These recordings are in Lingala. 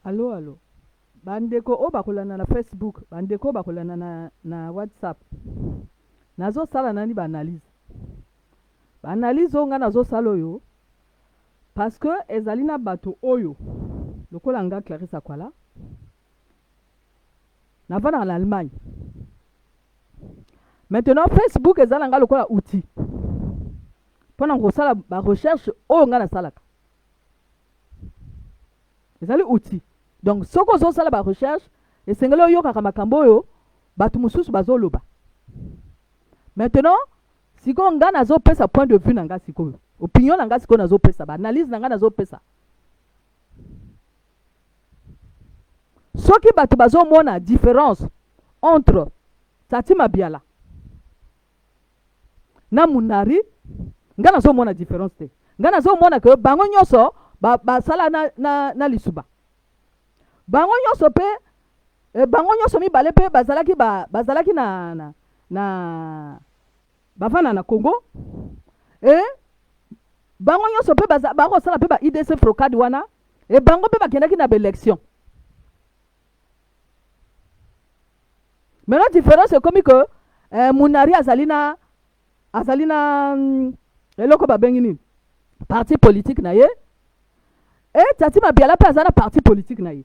Allo allo. Bandeko o bakolana na Facebook, bandeko bakolana na WhatsApp. Nazo sala nani ba analyse. Ba analyse o nga nazo sala oyo parce que ezali na bato oyo lokola nga Clarisse Akwala navanda en Allemagne. Maintenant Facebook ezala nga lokola outil. Pendant ko sala ba recherche o nga na salaka. Ezali outil. Donc soko zo sala ba recherche esengelo oyo kaka makambo oyo bato mususu bazoloba. Maintenant siko nga nazo pesa point de vue na nga siko. Opinion na nga siko nazo pesa, ba analyse na nga nazo pesa. Soki bato bazo mona différence entre Tati Mabiala na Munari, nga nazo mona différence te. Nga nazo mona que bango nyoso ba sala na lisuba. Bango nyoso pe bango nyoso mi bale pe bazalaki na bafana na Congo. Bango nyoso pe bango sala pe ba IDC frocade wana bango pe bakendaki na élection. Maintenant différence c'est comme que Munari azalina eloko ba bengini parti politique na ye Tati Mabiala pe azana parti politique na ye.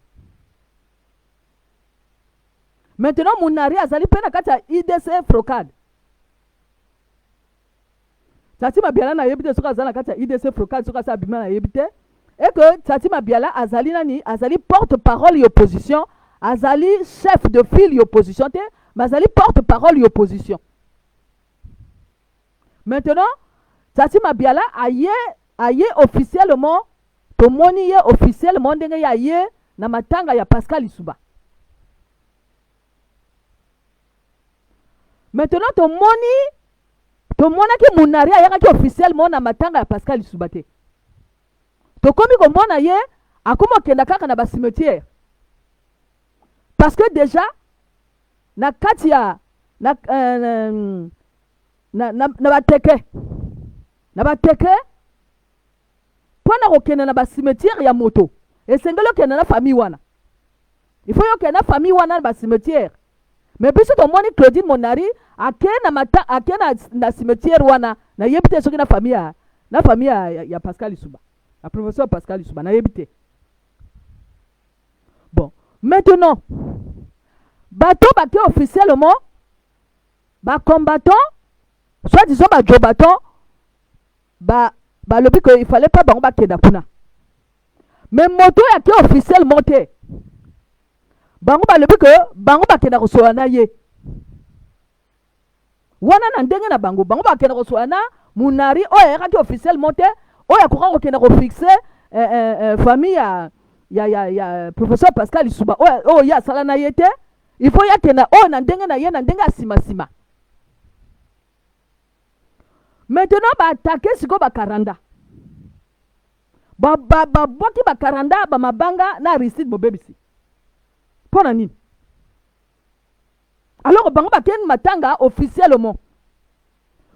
Maintenant Munari azali pe na kati ya IDC frocade. Tati Mabiala na yebite soka azana kati ya IDC frocade soka sa bima na yebite et que Tati Mabiala azali nani azali porte-parole et opposition, azali chef de file et opposition te, mais azali porte-parole et opposition. Maintenant Tati Mabiala aye officiellement to moni ye officiellement ndenge ya ye na matanga ya Pascal Lisuba. Maintenant to mona ki Munari ayaki officiellement na matanga ya Pascal Lisuba te. To komi ko mona ye akoma kenda kaka na ba cimetière. Parce que déjà na kati ya na bateke pona kokenda na ba cimetière ya moto esengelo kenda na famille wana. Il faut yo kenda na famille wana na ba cimetière. Mais biso to moni Claudine Munari akena na cimetière wana na yebite soki na famille ya Pascal Lisuba. La professeur Pascal Lisuba na yebite. Bon, maintenant bato bake officiellement ba combattant soit disons ba jobaton ba lobi que il fallait pas bango ba kenda kuna. Mais moto ya ke officiellement te. Bango ba lobi que bango ba kenda kosoa na ye. Wana na ndenge na bango ba kenda kosoa na Munari oya ka ke officiellement te oya ko kenda ko fixer famille ya professeur Pascal Lisuba oya sala na ye te. Il faut ya kenda na ndenge na ye na ndenge asima. Maintenant ba attaquer siko ba karanda. Ba boki ba karanda ba mabanga na Aristide Mobebisi. Pona nini? Alors bango ba ken matanga officiellement.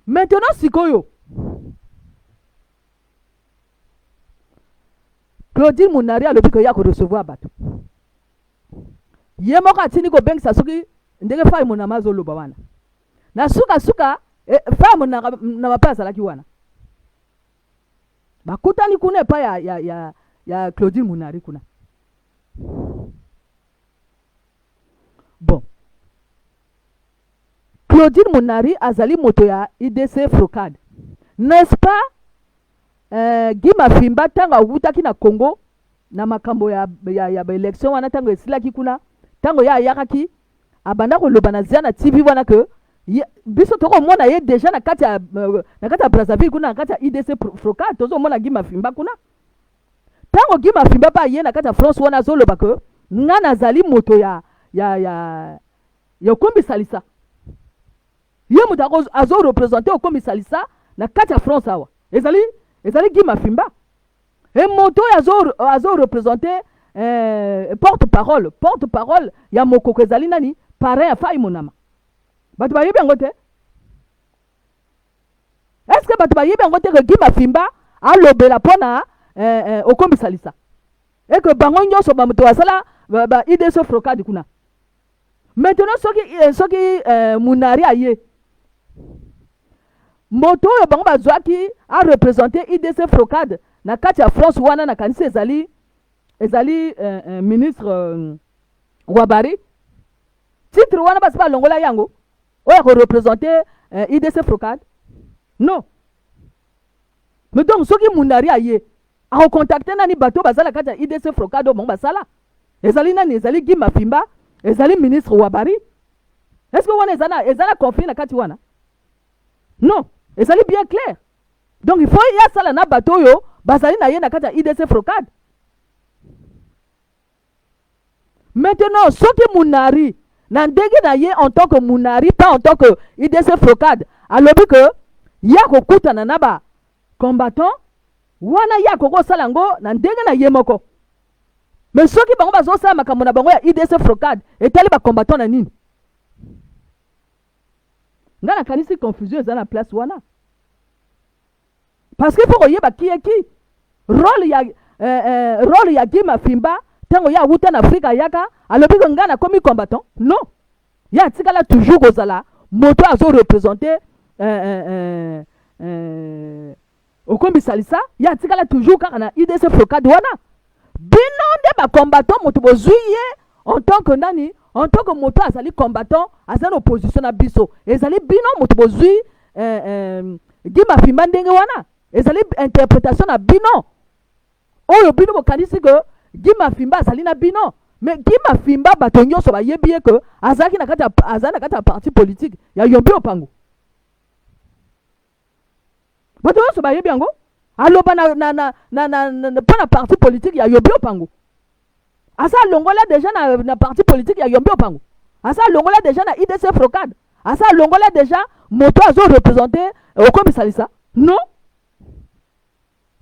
Maintenant sikoyo Claudine Munari alobi ko ya ko recevoir bato. Ye moko atini ko bengisa soki ndenge fai mona mazolo ba wana. Na suka fai mona na mapasa laki wana. Bakutani kuna pa ya Claudine Munari kuna. Bon. Claudine Munari azali moto ya IDC frocade. N'est-ce pas? Guy Mafimba tanga wutaki na Congo na makambo ya election wana tango esilaki kuna tango ya yakaki abanda ko lobana na TV wana que biso toko mona ye déjà na kati ya Brazzaville kuna na kati ya IDC frocade tozo mona Guy Mafimba kuna tango Guy Mafimba ba ye na kati ya France wana zoloba que nga nazali moto ya Kombi Salisa ye moto azo représenter au Kombi Salisa na kati ya France awa ezali Guy Mafimba et moto azo représenter porte-parole ya mokoko ezali nani parrain ya Fai Monama. Bato bayebi yango te? Est-ce que bato bayebi yango te que Guy Mafimba alobela pona Okombi Salisa? et que bango nyonso ba muto asala ba IDC Frocad kuna. Maintenant soki munari aye moto yo bango bazwaki a représenter IDC Frocad na kati ya France wana na kanisa ezali ministre Wabari titre wana basi ba longola yango oya ko représenter IDC Frocad non. Mais donc soki munari aye a contacter nani bato bazala kati ya IDC Frocad bango basala ezali nani ezali Guy Mafimba ezali ministre Wabari. Est-ce que wana ezana conflit na kati wana? Non, ezali bien clair. Donc il faut ya sala na bato yo bazali na ye na kati ya IDC Frocad. Maintenant soki munari na ndenge na ye en tant que munari pas en tant que IDC Frocad alobi que ya kokutana na ba combattant wana ya koko sala ngo na ndenge na ye moko. Mais soki bango bazosala makambo na bango ya IDC Frocad etali ba combattant na nini? Nga na kanisi confusion eza na place wana. Parce que faut koyeba ki rôle ya Guy Mafimba tango ya wuta na Afrika yaka alobi ko nga na komi combattant. Non. Ya tikala toujours kozala moto azo représenter okombi salisa ya tikala toujours kaka na IDC Frocad wana. Bino nde ba combattant moto bozuye en tant que nani en tant que moto azali combattant azali opposition na biso ezali bino moto bozui Guy Mafimba ndenge wana ezali interprétation na bino oyo bino bokanisi que Guy Mafimba azali na bino. Mais Guy Mafimba bato nyonso bayebi ye que azali na kati ya parti politique ya Yombi Opango. Bato nyonso bayebi yango aloba na parti politique ya Yombi Opango. Asa longola déjà na parti politique ya Yombi Opango. Asa longola déjà na IDC Frocad. Asa longola déjà moto azo représenter okomi salisa. Non.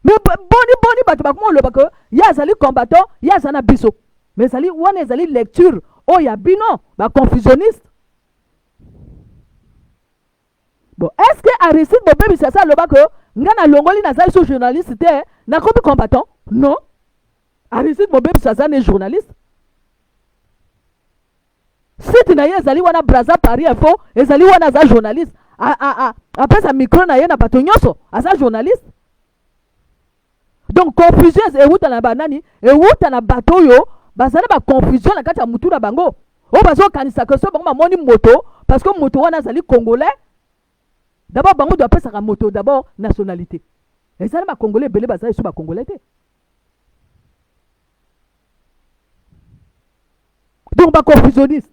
Mais boni bato bakoma loba que ya azali combattant ya azana biso. Mais ezali wana ezali lecture o ya bino ba confusionniste. Bon, est-ce que Aristide Bobebi c'est ça loba que ngana longoli na zali so journaliste te na komi combattant? Non. Aristide Bobebi c'est ça né journaliste. Site na ye ezali wana Braza Paris Info ezali wana za journaliste. Après sa micro na ye na bato nyonso aza journaliste. Donc confusion euta na banani euta na bato yo bazala ba confusion na kati ya mutu na bango o bazo kanisa que so bango ba moni moto parce que moto wana azali congolais. D'abord bango doit pesa ka moto d'abord nationalité ezali ba congolais belé bazali so ba congolais te. Donc ba confusionniste.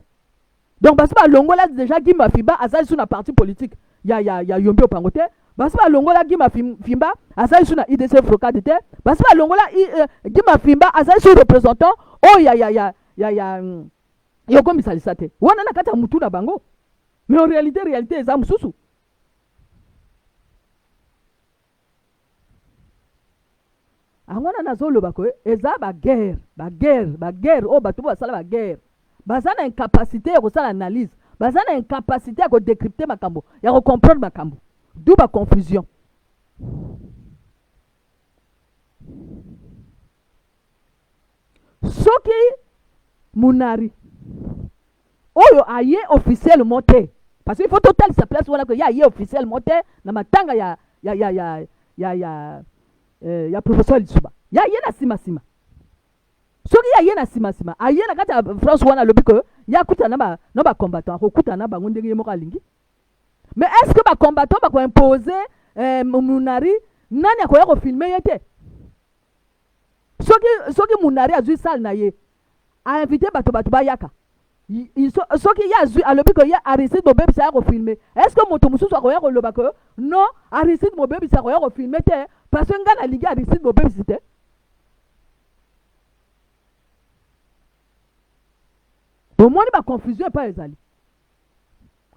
Donc basi ba longola déjà Guy Mafimba azali sur na parti politique ya Yombi Opango te. Basi ba longola Guy Mafimba azali sur na IDC Frocad te. Basi ba longola Guy Mafimba azali sur représentant oh ya yokomi salisa te. Wana na kati ya mutu na bango. Mais en réalité eza mususu. Angwana nazoloba ko eza ba guerre o bato basala ba guerre. Baza na incapacité ya kosala analyse, baza na incapacité ya kodécrypter makambo, ya comprendre makambo. D'où ba confusion. Soki munari oyo aye officiellement te, parce qu'il faut total sa place wala ko ya aye officiellement te na matanga ya professeur Lisuba. Ya aye na sima. Soki ya ye na sima aye na kati ya France wana lobi que ya kuta na ba combattant ko kuta na bango ndenge mo kalingi. Mais est-ce que ba combattant ba ko imposer munari nani akoya ko filmer yete? Soki munari azui sal na ye a invité bato ba yaka. Soki ya azui alobi que ya Aristide Bobebi sa ko filmer. Est-ce que moto mususu akoya ko loba que non Aristide Bobebi sa ko filmer te parce que ngana ligi Aristide Bobebi c'était. Au moins ba confusion pas ezali.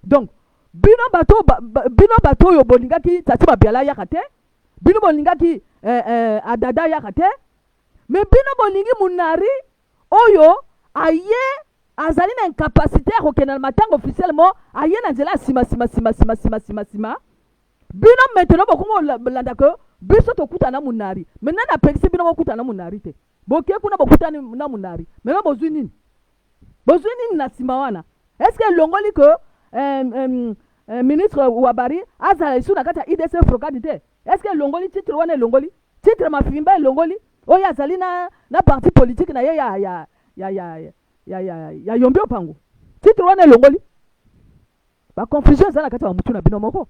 Donc bino bato yo bolinga ki tati ba biala yakate, bino bolinga ki adada yakate, mais bino bolingi munari oyo aye azali na incapacité ya kokena matanga officiellement aye na nzela sima. Bino maintenant bokongo landa que biso to kutana munari. Maintenant na pexi bino ko kutana munari te. boke kuna bokutani na munari meme bozwi nini na nsima wana. Est-ce que longoli que ministre Wabari azala isu na kati ya IDC frokadi te? Est-ce que longoli titre wana longoli titre mafimba longoli oyo azali na parti politique na ye ya yombi opango titre wana longoli ba confusion za na kati ya mutu na bino moko.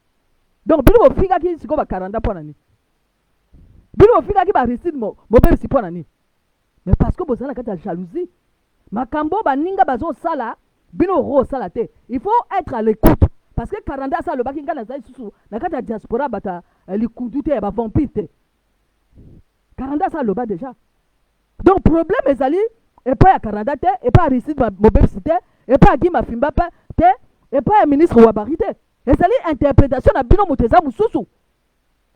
Donc bino bofinga ki siko ba 40 pona ni bino bofinga ki ba Aristide Mobembe si pona ni. Mais parce que bozala na kati ya jalousie makambo baninga bazo sala bino ro sala te. Il faut être à l'écoute parce que 40 ça le baki ngana za susu na kati ya diaspora bata likudu te ba vampire te. 40 ça le bas déjà. Donc problème ezali et pas ya 40 te et pas Aristide Mobembe te et pas Guy Mafimba te et pas ministre Wabari te. Ezali interprétation na bino muteza mususu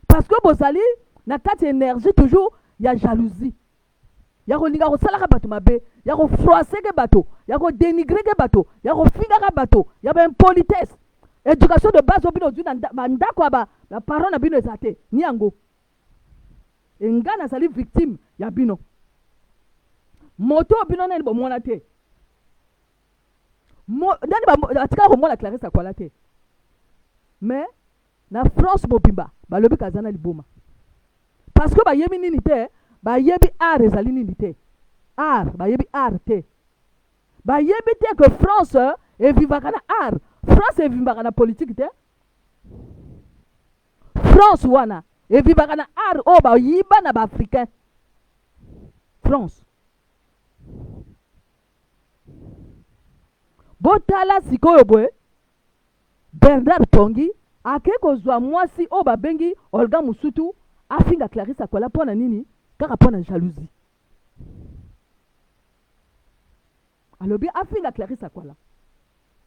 parce que bozali na kati énergie toujours ya jalousie. Ya ko linga ko sala ka bato mabe, ya ko froisser ke bato, ya ko dénigrer ke bato, ya ko finga ka bato, ya ba impolitesse. Éducation de base obino du na ndako aba, la parole na bino ezate, ni yango. Engana sali victime ya bino. Moto bino na bo mona te. Ndani ba atika ko mona Clarisse Akwala te. Mais na France mobimba, ba lobi kazana liboma. Parce que ba yemi nini te, ba yebi art ezali nini te. Art, ba yebi art te. Ba yebi te que France evivaka na art. France evivaka na politique te. France wana evivaka na art o ba yiba na ba africain. France. Botala sikoyo boy. Bernard Tongi ake kozwa mwasi o ba bengi Olga Musutu afinga Clarisse Akwala pona nini kaka pona jalousie. Alobi afinga Clarisse Akwala.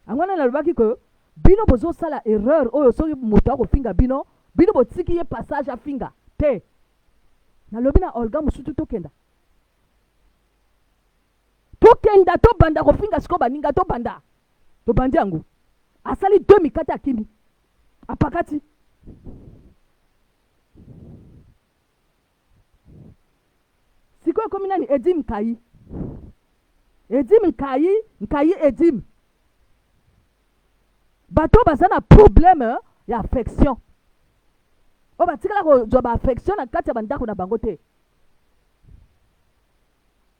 Angwana na lobaki ko bino bozo sala erreur oyo so moto ko finga bino botiki ye passage afinga te. Na lobi na Olga Musutu tokenda. Tokenda to banda ko finga siko baninga to banda. To bandi yangu. Asali 2004 akimi. Apakati. Siko komi nani Edim Kayi. Edim Kayi Edim. Bato bazana problème ya affection. O batikala ko joba affection na kati ya bandako na bango te.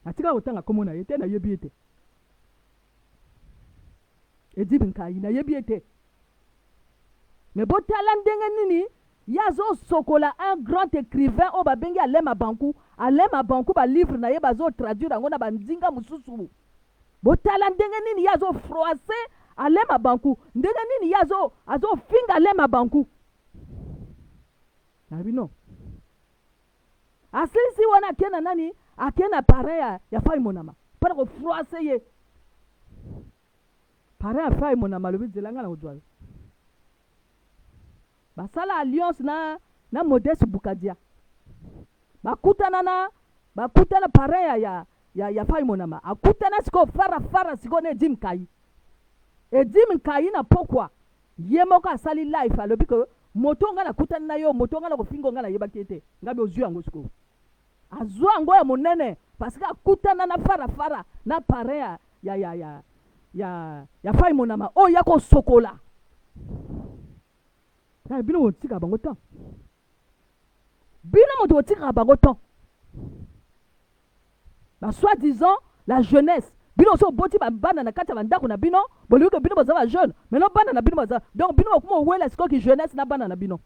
Atika otanga komona yete na yebi ete. Edim Kayi na yebi ete. Mais botala ndenge nini yazo sokola un grand écrivain o ba bengi Alema Banku ba livre na ye bazo traduire ngona bandinga mususu. Botala ndenge nini yazo froisser Alema Banku, ndenge nini yazo finga Alema Banku. Nabino. Asisi wana akena nani? Akena pareya ya Fai Monama. Para ko froisser ye. Pareya Fai Monama lobi zelanga na ojwa. Basala alliance na Modeste Bukadia. Bakutana pareya ya Fai Monama. Akutana siko fara siko ne Edim Kayi. Edim Kayi na pokwa. Yemoko asali life alobi ko moto nga na kutana na yo, moto nga na kofingo nga na yebaki ete. Ngabe ozwi yango siko. Azwa ngo ya monene parce que akutana na fara na pareya ya Fai Monama. O yako sokola. Bino wotika bango temps. Bino moto wotika bango temps. Ba soi-disant la jeunesse. Bino so boti ba bana na kati bandako na bino, boli ko bino baza ba jeune, mais non bana na bino baza. Donc bino ko wela siko ki jeunesse na bana na bino.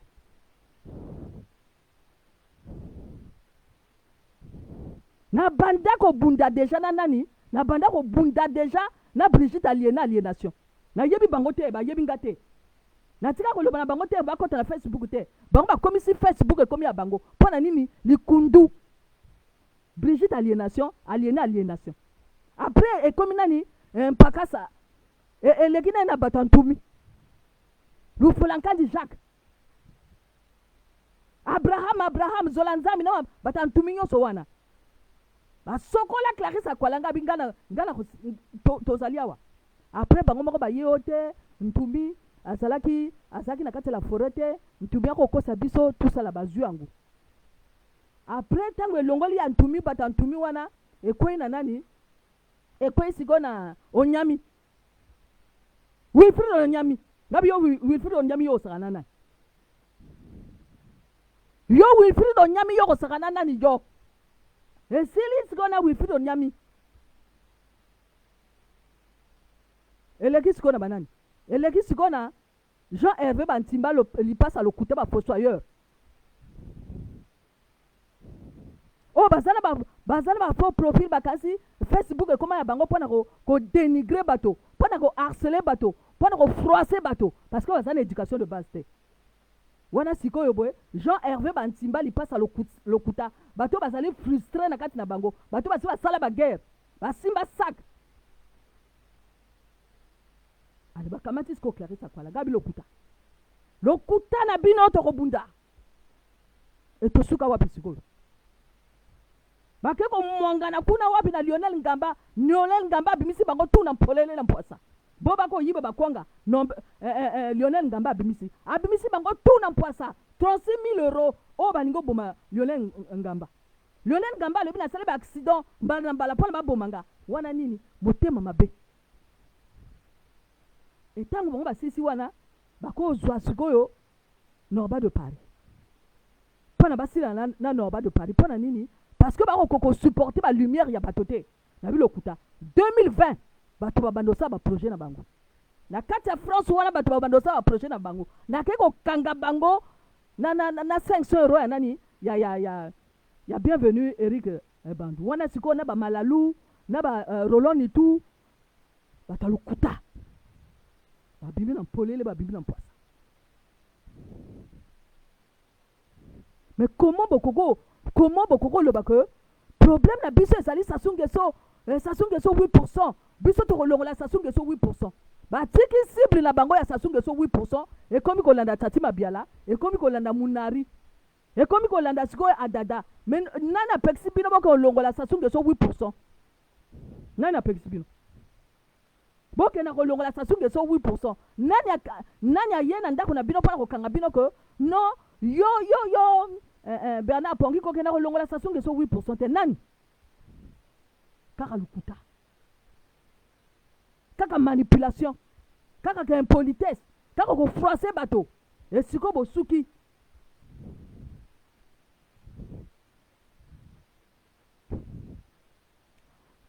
Na bandako bunda déjà na nani? Na bandako bunda déjà na Brigitte aliénation. Na yebi bango te ba yebi ngate. Na tika ko loba na bango te ba kota na Facebook te. Bango ba komisi Facebook e komi ya bango. Pona nini likundu. Brigitte aliénation. Après et komi nani mpakasa. Et lekina na batantumi. Lufulankandi Jacques. Abraham Zolanzami na batantumi nyoso wana. Ba sokola Clarisse Akwala ngana tozaliawa. Après bango moko ba yeote ntumi azalaki na kati la forêt te ntumi yako kosa biso tout ça la bazu yango après tango elongoli antumi bato antumi wana ekwei na nani ekwei siko na onyami Wilfried onyami ngabi yo Wilfried onyami yo osakana nani yo Wilfried onyami yo osakana nani yo esili siko na Wilfried onyami eleki siko na banani eleki siko na Jean Hervé Bantimba lipasa lokuta ba fossoyeur oh bazana ba faux profil bakasi Facebook ekoma ya bango pona ko dénigrer bato pona ko harceler bato pona ko froisser bato parce que bazana éducation de base te wana sikoyo boye Jean Hervé Bantimba lipasa lokuta bato bazali frustré na kati na bango bato basi basala ba guerre basimba sac ale bakamati siko Clarisse Kwala gabi lokuta na bino to kobunda etosuka wapi sikoyo bakeko mwangana kuna wapi na Lionel Ngamba bimisi bango tuna mpolele na mposa bo bako yiba bakwanga no Lionel Ngamba bimisi bango tuna mposa 36,000 € o baningo boma Lionel Ngamba le bina sala ba accident mbala pona ba bomanga wana nini motema mabe etango bango basisi wana bako zwa sikoyo Norba de Paris pona basila na Norba de Paris pona nini parce que bako supporter ba lumière ya batote na bilokuta 2020 bato babandosa ba projet na bango na kati ya France wana bato babandosa ba projet na bango na keko kanga bango na 500 € ya nani ya bienvenue Eric Bandu wana siko na ba Malalu na ba Roland Nitou bato lokuta ba bibi na polele ba bibi na poisa mais comment bokoko le que problème na biso ezali Sassou Nguesso 8% biso to kolongola Sassou Nguesso 8% batiki cible na bango ya Sassou Nguesso 8% ekomi kolanda Tati Mabiala ekomi kolanda Munari ekomi kolanda sikoyo Adada mais nani apekisi bino bokolongola Sassou Nguesso 8% nani apekisi bino bokena kolongola Sassou Nguesso 8% nani ayena ndako na bino mpona kokanga bino ko non yo Bernard Pongi kokena kolongola Sassou Nguesso 8% te nani kaka lukuta kaka manipulation kaka impolitesse kaka ko froisser bato esiko bosuki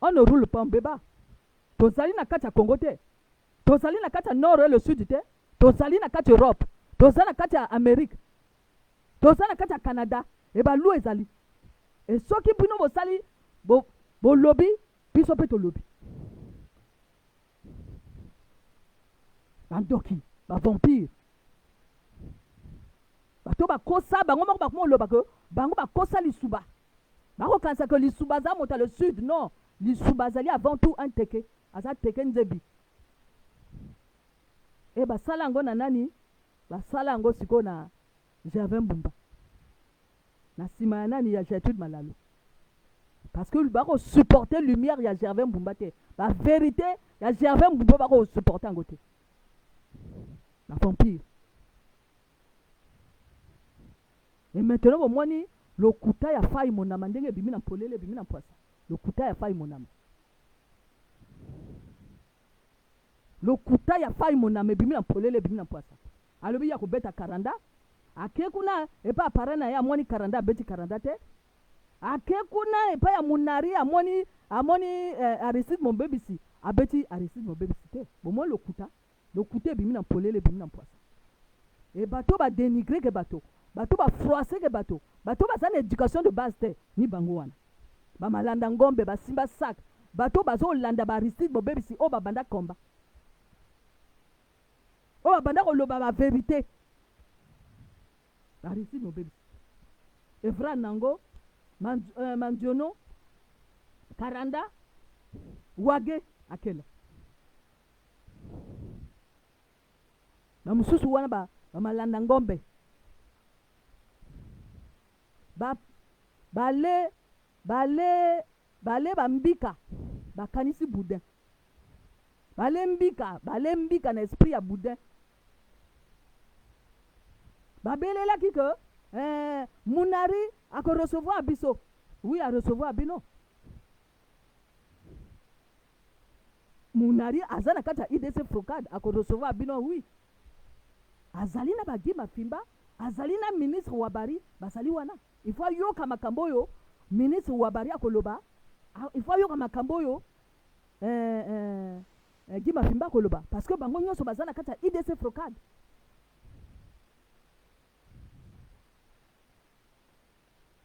on ne roule pas en béba tozali na kati ya Congo te tozali na kati ya nord et le sud te tozali na kati ya Europe tozali na kati ya Amérique tozali na kati ya Canada e balu ezali e soki bino bosali bolobi biso mpe tolobi bandoki bavampire bato bakosa bango moko bakoma oloba ke bango bakosa lisuba bakokanisa ke lisuba aza moto ya le sud non lisuba azali avant tout un teke aza teke nzebi e basala yango na nani basala yango sikoyo na Gervais Mbumba na nsima ya nani ya Gertrude Malalo parce que bako supporter lumière ya Gervais Mbumba te la vérité ya Gervais Mbumba bako supporter yango te la vampire et maintenant bomoni lokuta ya fai monama ndenge bimi na polele bimi na poisa lokuta ya fai monama lokuta ya fai monama bimi na polele bimi na poisa alobi ya kobeta karanda ake kuna epa aparana ya amoni karanda abeti karanda te ake kuna epa ya Munari amoni Aristide Mombebisi abeti Aristide Mombebisi te bomo lokuta bimi na polele bimi na poisa e bato ba dénigrer ke bato ba froisser ke bato baza na éducation de base te ni bango wana ba malanda ngombe ba simba sac bato bazo landa ba Aristide Mombebisi o ba banda komba o ba banda koloba ba vérité Aristide Mombebisi Evra Nango Mandiono Karanda Wage akela na mususu wana ba malanda ngombe bale bambika bakanisi boudin bale mbika na esprit ya boudin babelelaki ke munari ako recevoir biso. Oui, à recevoir bino. Munari azana kata IDC Frocad ako recevoir bino, oui. Azalina bagi mafimba, azalina ministre wabari basali wana. Il faut yoka makambo yo ministre wabari akoloba. Il faut yoka makambo yo Gima Fimba koloba parce que bango nyonso bazana kata IDC Frocad.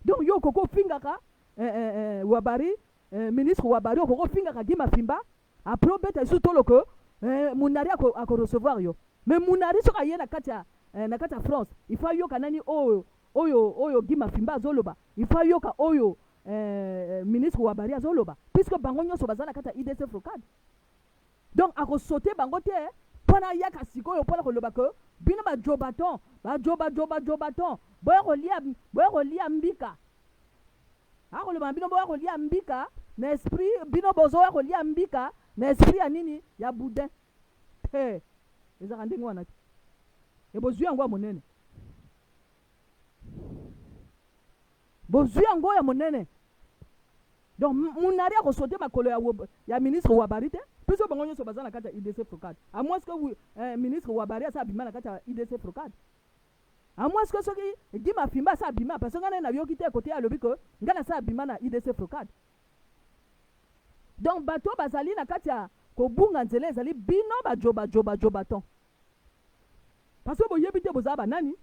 Donc yo koko fingaka wabari ministre wabari koko fingaka Gima Fimba après beta sutolo ko munari ako recevoir yo. Mais munari soka yena kata France, il faut yoka nani oyo Gima Fimba zoloba. Il faut yoka oyo ministre wabari azoloba puisque bango nyonso bazana kata IDC Frocad. Donc ako sauter bango te pona yaka sikoyo pona koloba ko bino ba jobaton boya kolia mbika akoloba bino boya kolia mbika na esprit bino bozoya kolia mbika na esprit ya nini ya boudin te ezaka ndenge wana te ebozwi yango ya monene bozwi yango ya monene. Donc munari ako sauter makolo ya ministre wabari te puisque bango nyonso bazana kata IDC Frocad. À moins que ministre wabari asa bima na kata IDC Frocad. À moins que soki Gima Fimba sa bima parce que ngana na yoki te côté alobi ko ngana sa bima na IDC Frocad. Donc bato bazali na kata ko bunga nzele ezali bino ba joba ton. Parce que boyebi te bozaba nani?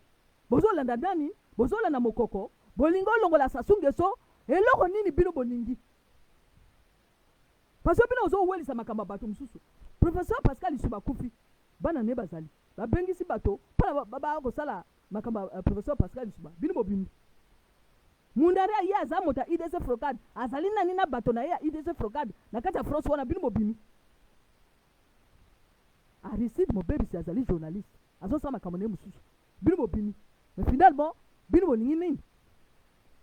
Bozolanda nani? Bozolanda mokoko. Bolingo longola sasungeso eloko nini bino boningi? Parce que bino ozo welisa makamba bato mususu. Professeur Pascal Isuba kufi bana ne bazali babengisi bato pala baba ko sala makamba professeur Pascal Isuba bino mobimbi mundari ya za mota IDC Frocad azali nani na bato na ya IDC Frocad na kata France wana bino mobimi. Aristide Mobebisi azali journaliste azo sama makambo ne mususu bino mobimi. Mais finalement bino boningi nini?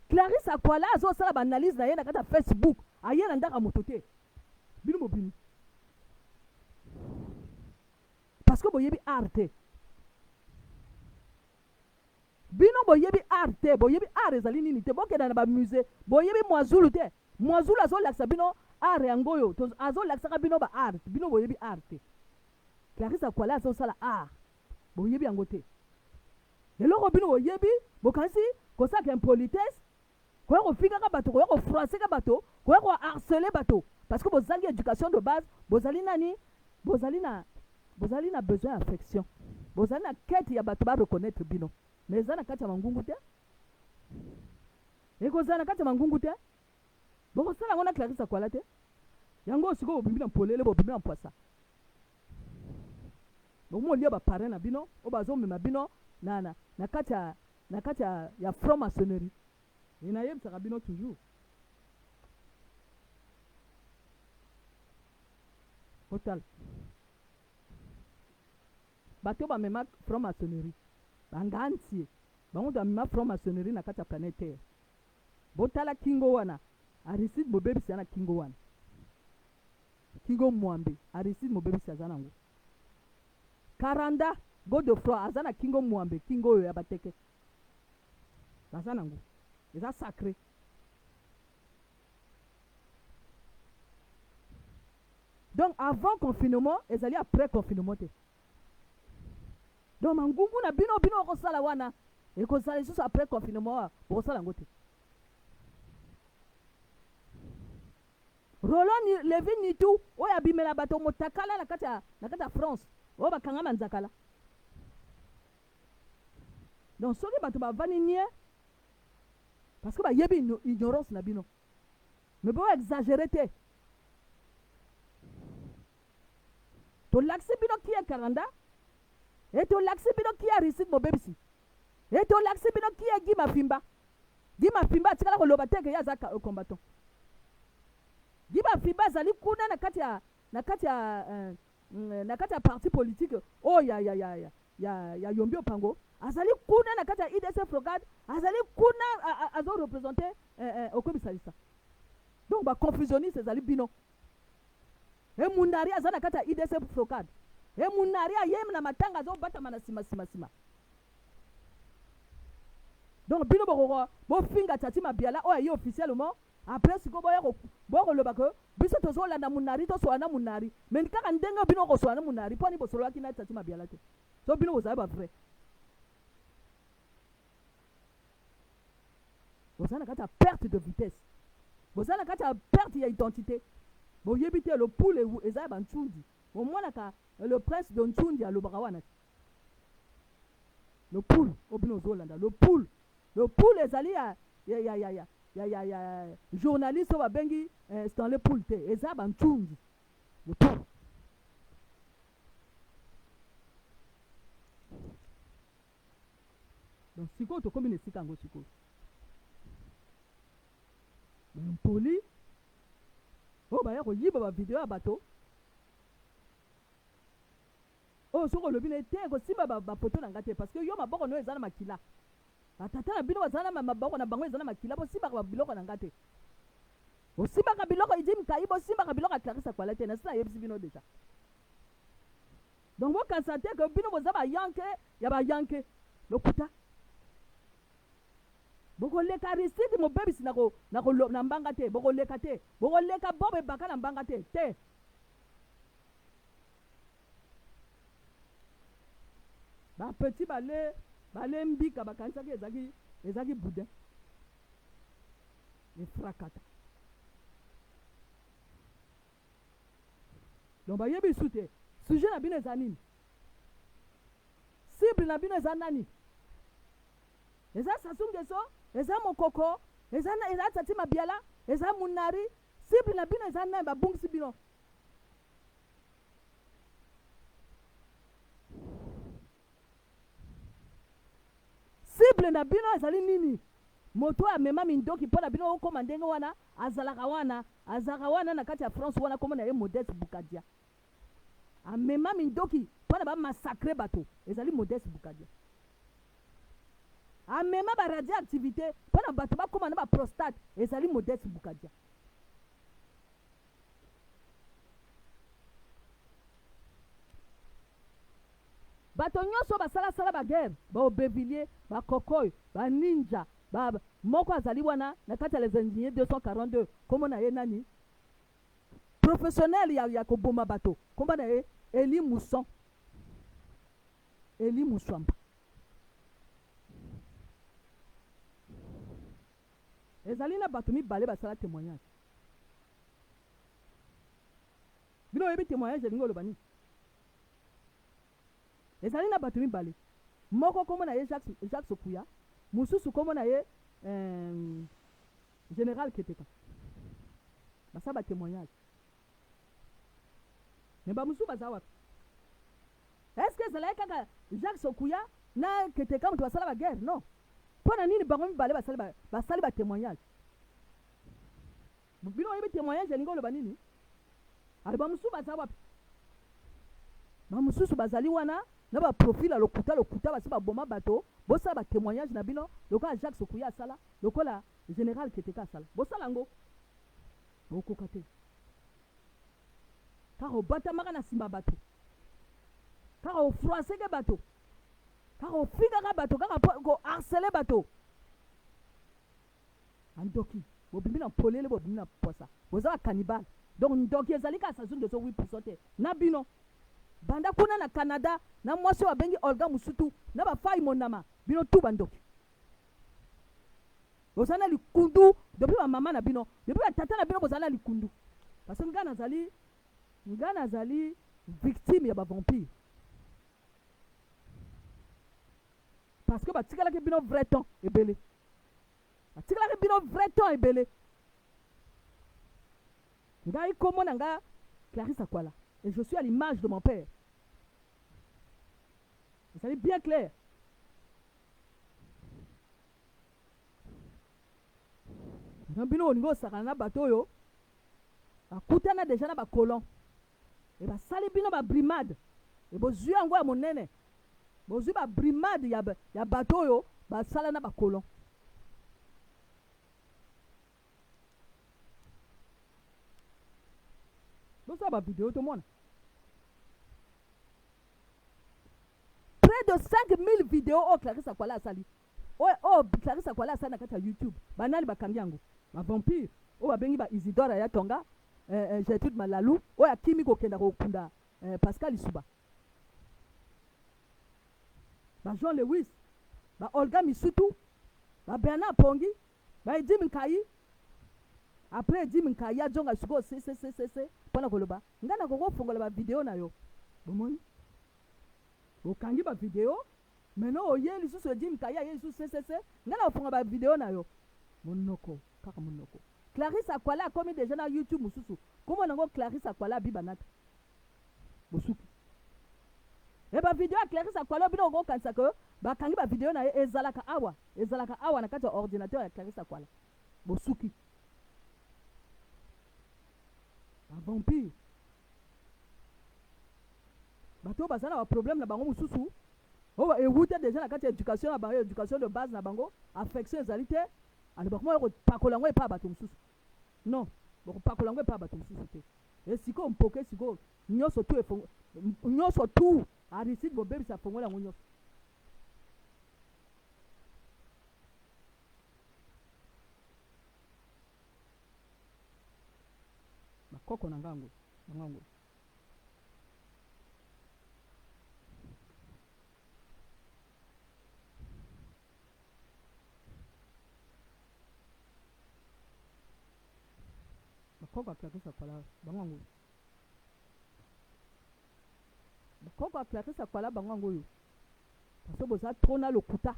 Clarisse Akwala azo sala ba analyse na ye na kata Facebook ayena ndaka motote bino mobini parce que boyebi arte bino boyebi arte boyebi art ezali nini te bokenda na ba musée boyebi mwazulu te mwazulu azolakisa bino art yango yo azolakisaka bino ba art bino boyebi arte. Clarisse Akwala azosala art boyebi yango te eloko bino boyebi bokanisi kosaka impolitesse koya kofingaka bato koya kofroiseka bato koya koharceler bato parce que bozali éducation de base bozali nani bozali na besoin d'affection bozali na quête ya bato ba reconnaître bino mais ezana kati ya mangungu te ekozala na kati ya mangungu te bokosala yango na Clarisse Akwala te yango sikoyo bobimbi na mpolele bobimbi na mpwasa bomolia baparrain na bino oyo bazomema bino na kati ya franc-maçonnerie inayebisaka bino toujours total bato bamema franc-maçonnerie bangantie bango bamema franc-maçonnerie na kati ya planète terre botala kingo wana Aristide Mobebisi ana kingo wana kingo mwambe Aristide Mobebisi aza nango Karanda Godefroy aza na kingo mwambe kingo oyo ya bateke baza nango eza sacré. Donc avant confinement ezali après confinement te. Donc mangungu na bino okosala wana ekozala lisusu après confinement okosala yango te. Roland Levi Nitu oyo abimela bato motakala na kati ya France oyo bakangama nzakala. Donc soki bato bavani nie parce que bayebi ignorance na bino mais bo exagérer te. Tolakisi bino ki ya Karanda et tolakisi bino ki ya Aristide Mobebisi et tolakisi bino ki ya Gima Fimba. Gima Fimba atikala koloba te ke ya za combattant. Gima Fimba azali kuna na kati ya parti politique oh ya Yombi Opango azali kuna na kati ya IDC Frocad azali kuna azo représenter okobisalisa. Donc ba confusionniste ezali bino. E munari azana kati ya IDC Frocad. E munari ayem na matanga azo bata mana sima. donc bino bofinga tati mabiala oyo aye officiellement après siko bokoloba ke biso tozolanda munari tosoana munari mais kaka ndenge bino kosoana munari mponi bosololaki na tati mabiala te so bino bozali bavrai bozali na kati ya perte de vitesse bozali na kati ya perte ya identité boyebi te le poule ezali bantsundi omonaka le prince de ntsundi alobaka wana le poule oyo bino ozolanda le poule ezali ya journaliste oyo babengi Stanley Poule te eza bantsundi le poule donc sikoyo tokomi na esika yango sikoyo mpoli oyo baya koyiba bavideo ya bato oyo soki olobi na te kosimba bapoto na nga te parce que yo maboko no eza na makila batata na bino bazala na maboko na bango eza na makila bosimbaka biloko na nga te bosimbaka biloko iji mkai bosimbaka biloko ya Clarisse Akwala te nasi nayebisi bino deja donc bokanisa te ke bino boza bayanke ya bayanke lokuta bokoleka Aristide mobebisi na mbanga te bokoleka te bokoleka Bob Ebaka na mbanga te bapeti bale mbika bakanisaki ezaki boudin efrakata donc bayebi su te sujet na bino eza nini cible na bino eza nani eza Sassou Nguesso eza Mokoko eza Tati Mabiala eza Munari cible na bino eza nani babungisi bino cible na bino ezali nini moto amema mindoki mpo na bino okoma ndenge wana azalaka wana na kati ya France wana komona ye Modeste Bukadia amema mindoki mpo na bamasakre bato ezali Modeste Bukadia amema baradioactivité mpo na bato bakoma na baprostate ezali Modeste Bukadia bato nyonso basalasala baguerre baaubervilliers bakokoy baninja moko azali wana na kati ya les ingénieurs 242 kombo na ye nani professionnel ya koboma bato kombo na ye Eli Muswamba ezali na bato mibale basala témoignage bino oyebi témoignage elingi oloba nini ezali na bato mibale moko kombo na ye Jacques Sokuya mosusu kombo na ye Général Keteka basala batémoignage me bamosusu baza wapi est-ce que ezalaki kaka Jacques Sokuya na Keteka moto basala baguerre non mpo na nini bango mibale basali batémoignage bino oyebi témoignage elingi oloba nini ali bamosusu baza wapi bamosusu bazali wana na baprofil ya lokuta basi baboma bato bosala batémoignage na bino lokola Jacques Sokuya asala lokola Général Keteka asala bosala yango bokoka te kaka obatamaka na nsima bato kaka ofroiseke bato kaka ofingaka bato kaka koharcele bato andoki bobimbi na polele bobimbi na posa boza bakanibale donc ndoki ezali kaka Sassou Nguesso 8% te na bino banda kuna na Canada na mwasi oyo abengi Olga Musutu na bafai monama bino tu bandoki bozala na likundu depuis bamama na bino depuis batata na bino bozala na likundu parce que nga nazali victime ya bavampire parce que batikalaki bino vrai temps ebele batikalaki bino vrai temps ebele ngai kombo na nga Clarisse Akwala et je suis à l'image de mon père. Ça est bien clair. Nambino oningo sakana bato yo akutana déjà na ba colon et ba sali bino ba brimade et bozui yango ya monene bozui ba brimade ya bato yo ba sala na ba colon bosa ba vidéo tout le monde près de 5000 vidéos au Clarisse Akwala sali oh Clarisse Akwala sana kata YouTube banali bakangi yango ba vampire o babengi ba Isidore ya Tonga Gertrude Malalu o akimi kokenda kokunda Pascal Isuba ba Jean Lewis ba Olga Misutu ba Bernard Pongi ba Edim Nkai après Edim Nkai ya jonga suko se pona koloba ngana koko fongola ba video na yo bomoni okangi ba video maintenant oye lisusu Edim Nkai ya lisusu se ngana ofonga ba video na yo monoko kaka monoko Clarisse Akwala a commis déjà na YouTube mususu comment nango Clarisse Akwala bibanata bosuku e ba video ya Clarisse Akwala bino ngo kanisa ko bakangi ba video na ezalaka awa na kati ya ordinateur ya Clarisse Akwala bosuki ba vampire bato bazana ba problème na bango mususu o ewute déjà na kati ya éducation na bango éducation de base na bango affection ezalité ali bakoma ko pakola ngo epa bato mususu non boko pakola ngo epa bato mususu te esiko mpoke siko nyoso tu efongo nyoso tu ariside bobebisa fongola ngo nyoso bakoko na ngango bakoko Clarisse Akwala bangango bakoko Clarisse Akwala bangango yo parce que boza trona lokuta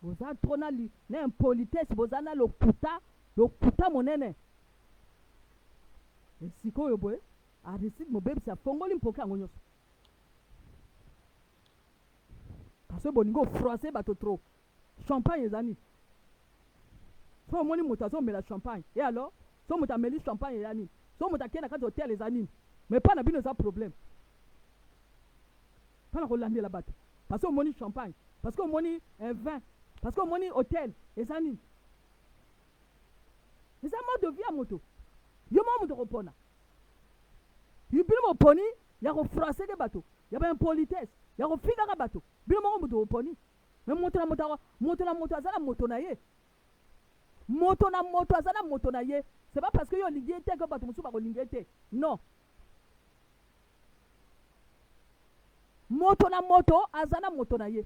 boza trona li na impolitesse boza na lokuta monene esiko yo boy Aristide Mobebisa fongoli mpoke yango nyonso parce que boningo froisser bato trop champagne ezani so moni moto azomela champagne et alors so moto ameli champagne ezani so moto akenda kati hotel ezani mais pas na bino eza problème pas na kolandela bato parce que omoni champagne parce que omoni vin parce que omoni hôtel ezani eza mode de vie ya moto yo mo moto kopona bino moponi ya kofrase ke bato ya ba impolitesse ya kofinga ka bato bino mo moto koponi mais moto na moto azala moto na ye moto azala moto na ye c'est pas parce que yo lingi te que bato musu ba kolingi te non moto na moto azala moto na ye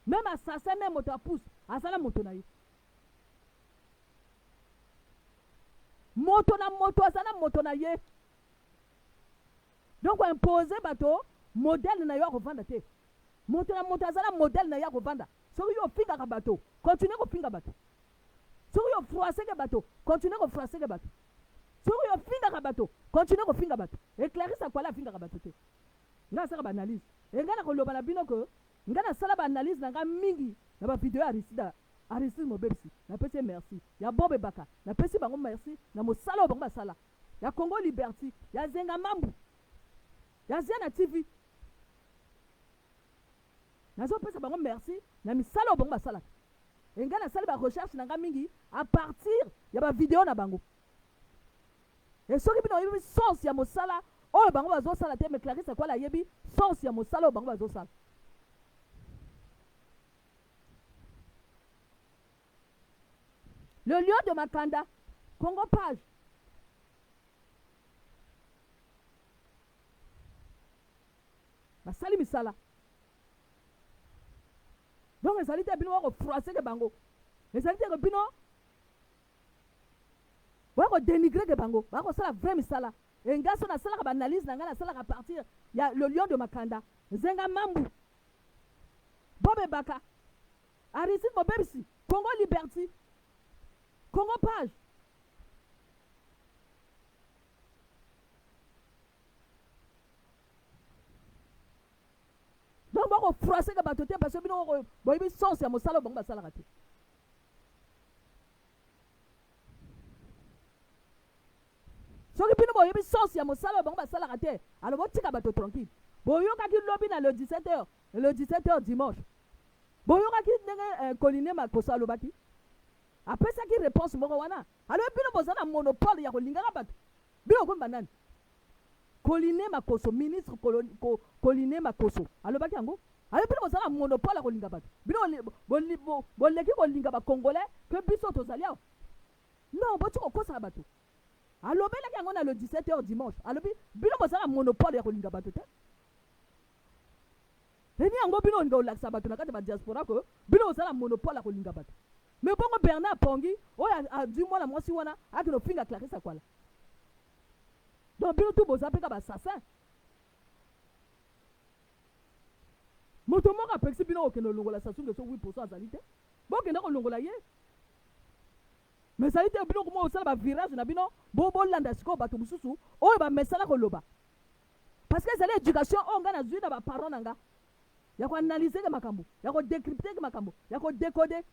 même assassin même moto apousse azala moto na ye moto na moto azala moto na ye donc imposer bato modèle na yo kovanda te moto na moto azala modèle na yo kovanda soki yo finga ka bato continue ko finga bato soki yo froisser ke bato continue ko froisser ke bato soki yo finga ka bato continue ko finga bato et Clarisse Akwala finga ka bato te nga saka ba analyse et nga na koloba na bino ko nga na sala ba analyse na nga mingi na ba video Aristide Mobebisi na pesi merci ya Bobe Baka na pesi bango merci na mosala bango basala ya Congo Liberty ya Zenga Mambu ya Ziana TV nazo pesa bango merci na misala bango basala et nga na sala ba recherche na nga mingi à partir ya ba video na bango et soki bino yebi sens ya mosala oyo bango bazosala te mais Clarisse Akwala yebi sens ya mosala oyo bango bazosala le lion de Makanda Congo page basali misala donc ezali te bino wako froisser ke bango ezali te ke bino wako dénigrer ke bango wako sala vrai misala et nga so na sala ka analyse na nga na sala ka partir ya le lion de Makanda Zenga Mambu Bobe Baka Aristide Mobebisi Congo Liberty Congo page donc bako froisser ke bato te parce que bino boyebi sens ya mosala bango basalaka te soki bino boyebi sens ya mosala bango basalaka te alors botika bato tranquille boyokaki lobi na le 17h dimanche boyokaki ndenge Coline Makoso alobaki apesaki réponse moko wana alors bino boza na monopole ya kolingaka bato bino komba nani Coline Makoso ministre Coline Makoso alobaki yango ayo bino bozala monopole ya kolinga bato bino boleki kolinga bacongolais ke biso tozali awa non boti kokosaka bato alobelaki yango na le 17h dimanche alobi bino bozala monopole ya kolinga bato te eni yango bino olinga kolakisa bato na kati ya badiaspora ko bino bozala monopole ya kolinga bato me bongo Bernard Pongi oyo adui mwana mwasi wana akende ofinga Clarisse Akwala donc bino tu boza mpeka bassassin moto moko apekisi bino kokende olongola Sassou Nguesso 8% azali te bokende kolongola ye me ezali te bino koma osala bavirage na bino bolanda sikoyo bato mosusu oyo bamesala koloba parce que ezali éducation oyo ngai nazwi na baparent na nga ya koanalyse ke makambo ya kodécrypte ke makambo ya kodécode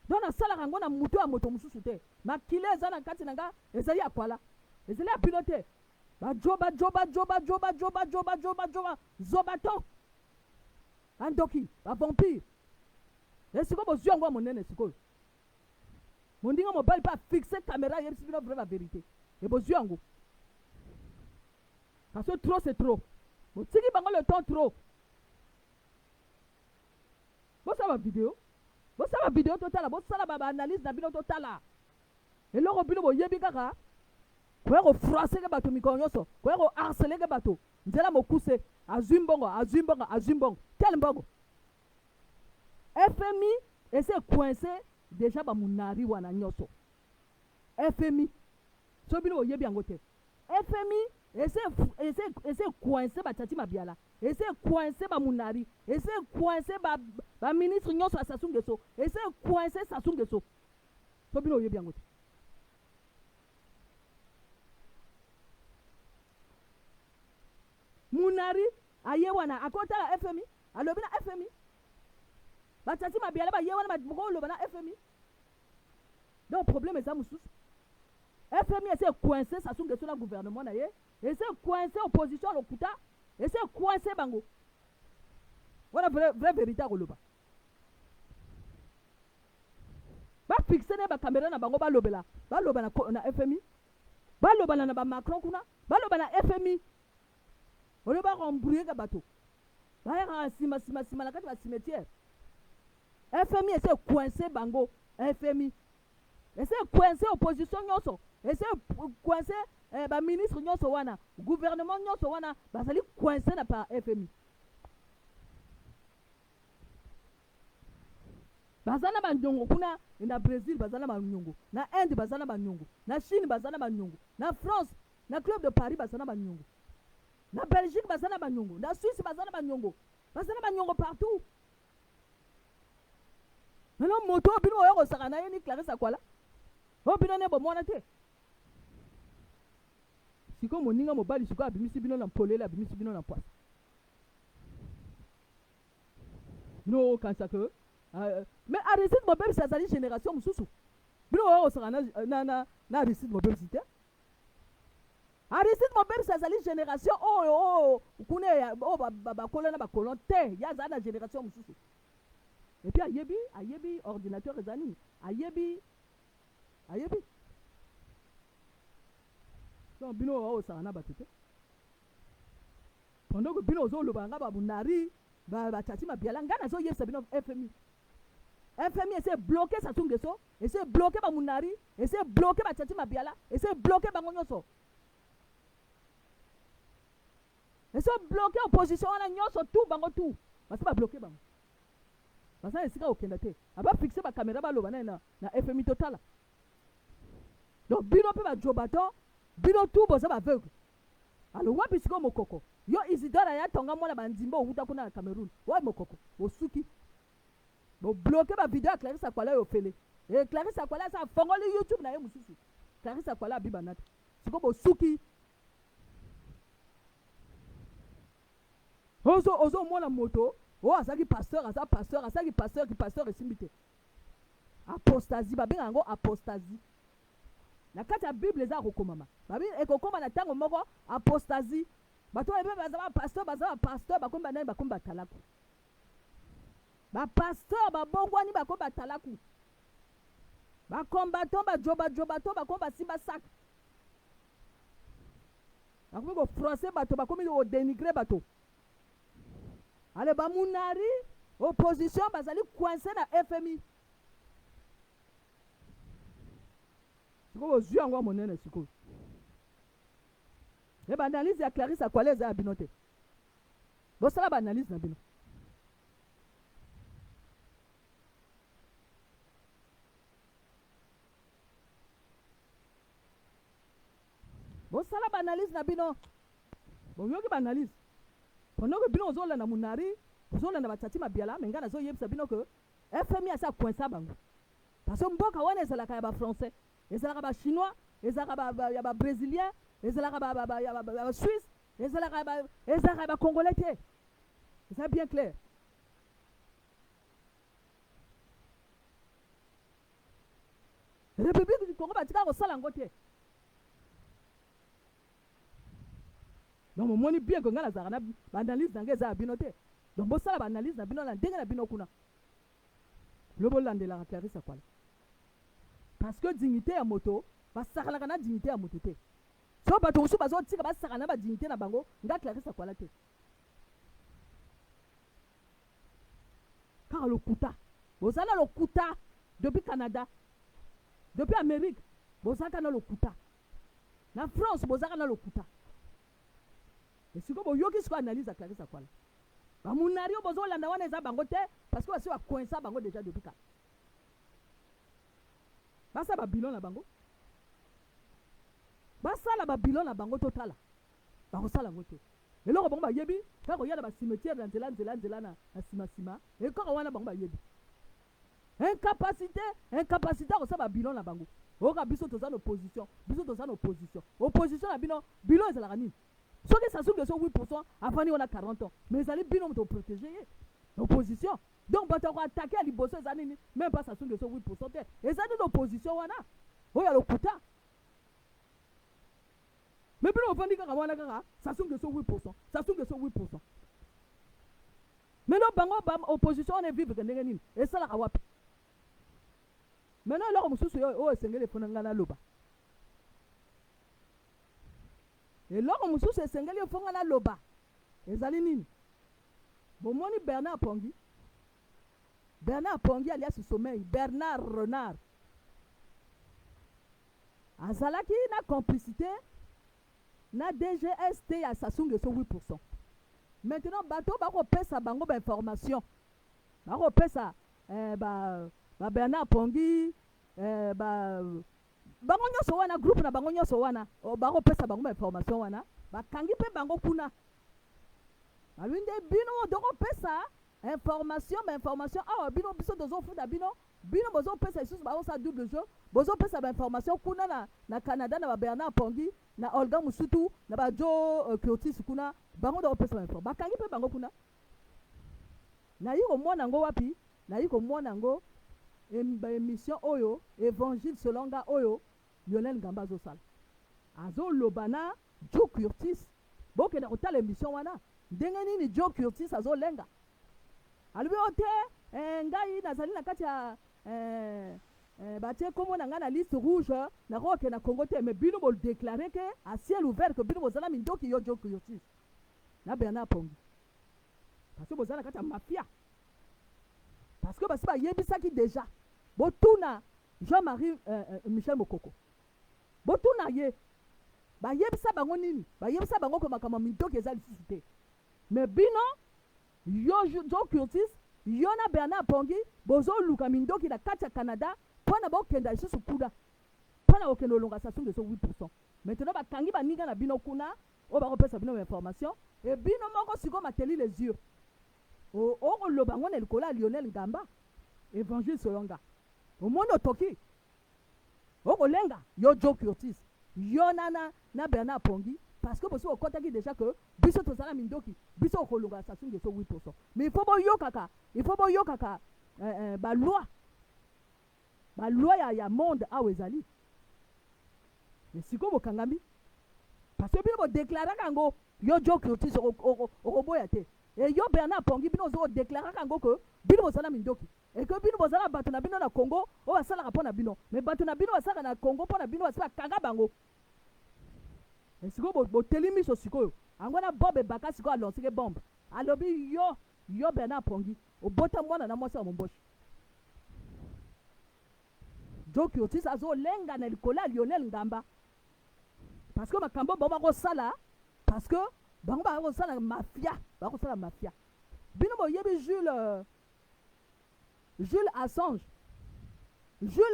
donc nasalaka yango na moto ya moto mosusu te makile eza na kati na nga ezali Akwala ezali ya bino te bajoba zobato andoki bavampire esikoyo bozwi yango ya monene sikoyo mondinga mobali mpe afixe caméra yebisi bino vrai bavérité ebozwi yango parce que trop c'est trop botiki bango le temps trop bosala bavideo totala bosala baanalyse na bino totala eloko bino boyebi kaka koya kofroiseke bato mikolo nyonso koya koharceleke bato nzela mokuse azwi mbongo tel mbongo FMI ese coincé déjà bamunari wana nyonso FMI so bino boyebi yango te FMI ese coincé batati mabiala ese coincé bamunari ese coincé baministre nyonso ya Sassou Nguesso ese coincé Sassou Nguesso so bino boyebi yango te munari aye wana akotala FMI alobi na FMI batati mabiala baye wana bakoloba na FMI donc problème eza mosusu FMI ese coincé Sassou Nguesso na gouvernement na ye ese coincé opposition lokuta ese coincé bango wana vrai vérité akoloba bafixe ne bakamera na bango baloba na FMI balobana na Macron kuna baloba na FMI ole ba rembrouiller ka bato bayaka sima na kati ba cimetière FMI ese coincé bango FMI ese coincé opposition nyonso ese coincé ba ministre nyonso wana gouvernement nyonso wana bazali coincé na pa FMI bazana banyongo kuna na Brésil bazana banyongo na Inde bazana banyongo na Chine bazana banyongo na France na Club de Paris bazana banyongo na Belgique bazana banyongo na Suisse bazana banyongo partout maintenant moto bino oyo kosaka na ye ni Clarisse Akwala o bino ne bomona te siko moninga mobali siko abimisi bino na mpolele abimisi bino na poisse no kansa que mais Aristide Mobembe azali génération mosusu bino oyo kosaka na Aristide Mobembe te Aristide Mobembe azali génération oyo kune bakolo na bakolon te yaza na génération mosusu et puis ayebi ordinateur ezani ayebi donc bino oyo osaka na bato te pendant que bino ozoloba nga babunari batati mabiala nga nazoyebisa bino FMI ese bloqué Sassou Nguesso ese bloqué bamunari ese bloqué batati mabiala ese bloqué bango nyonso ese bloqué opposition wana nyonso tout bango tout basi babloqué bango basa esika okenda te aba fixe bakamera baloba na FMI totala donc bino mpe bajobato bino tout boza baveugle alo wapi siko mokoko yo Isidore ya tonga mwana bandimba outa kuna na Cameroun wa mokoko osuki bo bloqué ba vidéo Clarisse Akwala yo fele et Clarisse Akwala sa fongoli YouTube na ye mususu Clarisse Akwala biba nata siko bo suki ozo mwana moto o asaki pasteur ki pasteur esimbite apostasie babenga yango apostasie na kati ya Bible eza kokomama babi ekokoma na tango moko apostasie bato ebe bazaba pasteur bakomba nani bakomba talaku bapasteur babongwani bakomba talaku bakombaton bajobato bakomba simba sak bakomi kofroise bato bakomi kodénigre bato ale bamunari opposition bazali coincé na FMI sikoyo ozwi yango monene sikoyo e baanalyse ya Clarisse Akwala eza ya bino te bosala baanalyse na bino bosala baanalyse na bino boyoki baanalyse pendant que bino ozolanda munari ozolanda batati mabiala me ngai nazoyebisa bino ke FMI asa coinça bango parce que mboka wana ezalaka ya bafrançais ezalaka bachinois ezalaka ya babrésilien ezalaka ya basuisse ezalaka ya bacongolais te eza bien clair république du Congo batika kosala yango te donc momoni bien que ngai nazalaka na baanalyse na ngai eza ya bino te donc bosala baanalyse na bino na ndenge na bino kuna lo bolandelaka Clarisse Akwala parce que dignité ya moto basakalaka na dignité ya moto te so bato mosusu bazotika basaka na badignité na bango nga Clarisse Akwala te kaka lokuta bozala lokuta depuis Canada depuis Amérique bozalaka na lokuta na France bozalaka na lokuta esiko boyoki siko analyse ya Clarisse Akwala bamunari oyo bozolanda wana eza bango te parce que basi bacoinça bango déjà depuis kala basala babilon na bango basala babilon na bango totala bakosala yango te eloko bango bayebi kaka koyala bacimetière na nzela na simasima ekaka wana bango bayebi incapacité akosala babilon na bango oyoka biso toza na opposition opposition na bino bilon ezalaka nini soki Sassou Nguesso 8% afani wana 40 ans mais ezali bino moto protéger ye opposition donc bato akoattaque ya liboso eza nini même pas Sassou Nguesso 8% te eza nini opposition wana oyo ya lokuta mais bino ofandi kaka wana kaka Sassou Nguesso 8% maintenant bango opposition wana evivre ndenge nini esalaka wapi maintenant eloko mosusu oyo esengeli efona ngai naloba eloko mosusu esengeli efonga naloba ezali nini bomoni Bernard Pongi alias Sommeil Bernard Renard azalaki na complicité na DGST ya Sassou Nguesso 8%. Maintenant bato bakopesa bango ba information bakopesa ba Bernard Pongi bango nyonso wana groupe na bango nyonso wana bakopesa bango ba information wana bakangi pe bango kuna alwinde bino dokopesa information awa bino biso tozofuta bino bozopesa isusu baosa double jeu bozopesa ba information kuna na Canada na ba Bernard Pongi na Olga Musutu na ba Joe Curtis kuna bango dokopesa ba information bakangi pe bango kuna na yiko mwana ngo wapi na yiko mwana ngo émission oyo évangile selonga oyo Lionel Ngamba azosala azoloba na Joe Curtis bokenda kotala émission wana ndenge nini Joe Curtis azolenga alobi ote ngai nazali na kati ya batie komo na ngai na liste rouge na koke na Congo te mais bino bol déclarer que à ciel ouvert que bino bozala mindoki yo Joe Curtis na Bernard Pongi parce que bozala kati ya mafia parce que basi bayebisaki déjà botuna Jean-Marie Michel Mokoko botuna ye bayebisa bango nini bayebisa bango ko makama mindoki eza lisusu te mais bino yo Joe Curtis yo na Bernard Pongi bozoluka mindoki na kati ya Canada mpona bokenda lisusu kuna mpona kokende olonga Sassou Nguesso 8%. Maintenant bakangi baninga na bino kuna oyo bakopesa bino information e bino moko siko mateli les yeux okoloba ngo na likolo ya Lionel Ngamba évangile selonga omoni otoki okolenga yo Joe Curtis yo na Bernard Pongi parce que bosi okotaki déjà que biso tozala mindoki biso okolonga Sassou Nguesso 8%. Mais il faut boyokaka baloi ya monde awa ezali esiko bokangami parce que bino bodeklaraka yango yo Joe Curtis okoboya te e yo Bernard Pongi bino ozodeklaraka yango ke bino bozala mindoki et que bino bozala bato na bino na Congo oyo basalaka mpo na bino mais bato na bino basalaka na Congo mpo na bino basi bakanga bango esiko boteli miso sikoyo yango na Bob Ebaka sikoyo alonsike bombe alobi yo yo Bernard Pongi obota mwana na mwasi wa momboshi Joki Otis azo lenga na likola Lionel Ngamba parce que makambo ba ko sala parce que bango ba ko sala mafia bino bo yebi Jules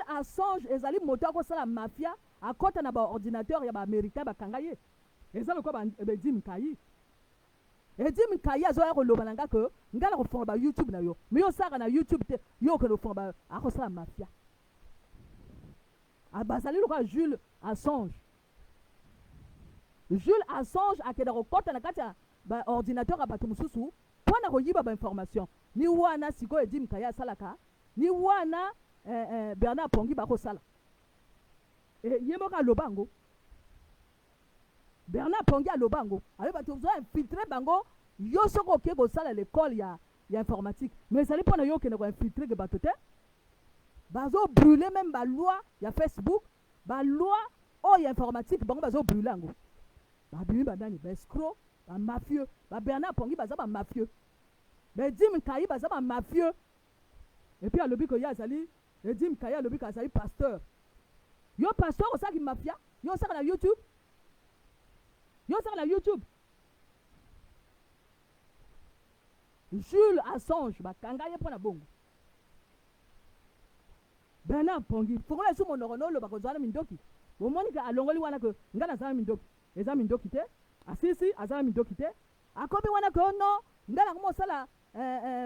Assange ezali moto ko sala mafia akota na ba ordinateur ya ba américain ba kangaye ezali ko ba Edim Kayi azo ya ko loba nanga ko ngala ko fonga ba YouTube na yo mais yo saka na YouTube te yo ko lo fonga ba ko sala mafia abazali lo ka Jules Assange akeda ko kota na kati ya ba ordinateur ya bato mususu pona ko yiba ba information ni wana siko Edim Kayi asalaka ni wana Bernard Pongi ba ko sala yemo ka lobango Bernard Pongi a lobango avec bato zo infiltrer bango yo soko ke ko sala l'école ya informatique mais ça dépend yo ke na ko infiltrer ke bato te bazo brûler même ba loi ya Facebook ba loi ya informatique bango bazo brûler ngo ba bimi bandani ba escroc ba mafieux ba Bernard Pongi baza ba mafieux ba Edim Kayi baza ba mafieux et puis alobi ko ya zali Edim Kayi alobi ka zali pasteur yo pasteur o saki mafia yo saka na YouTube Jules Assange bakanga ye pona bongo Bernard Pongi fongola su monorono lo bakozwana mindoki bomonika alongoli wana ko ngana za mindoki eza mindoki te asisi azana mindoki te akobi wana ko no ngana ko sala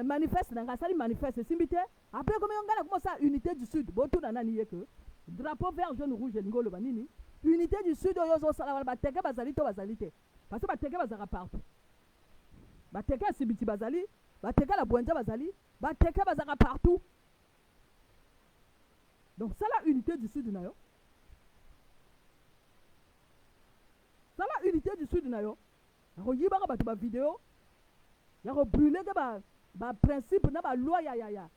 manifeste na ngasali manifeste simbite après comme ngana ko sala unité du sud botu na nani yeke drapeau vert jaune rouge ngolo banini unité du sud oyo sala wala bateke bazali te parce que bateke bazaka partout bateke sibiti bazali bateke la bwenza bazali bateke bazaka partout donc ça la unité du sud na yo ako yibaka bato ba vidéo ya ko brûler ke ba principe na ba loi ya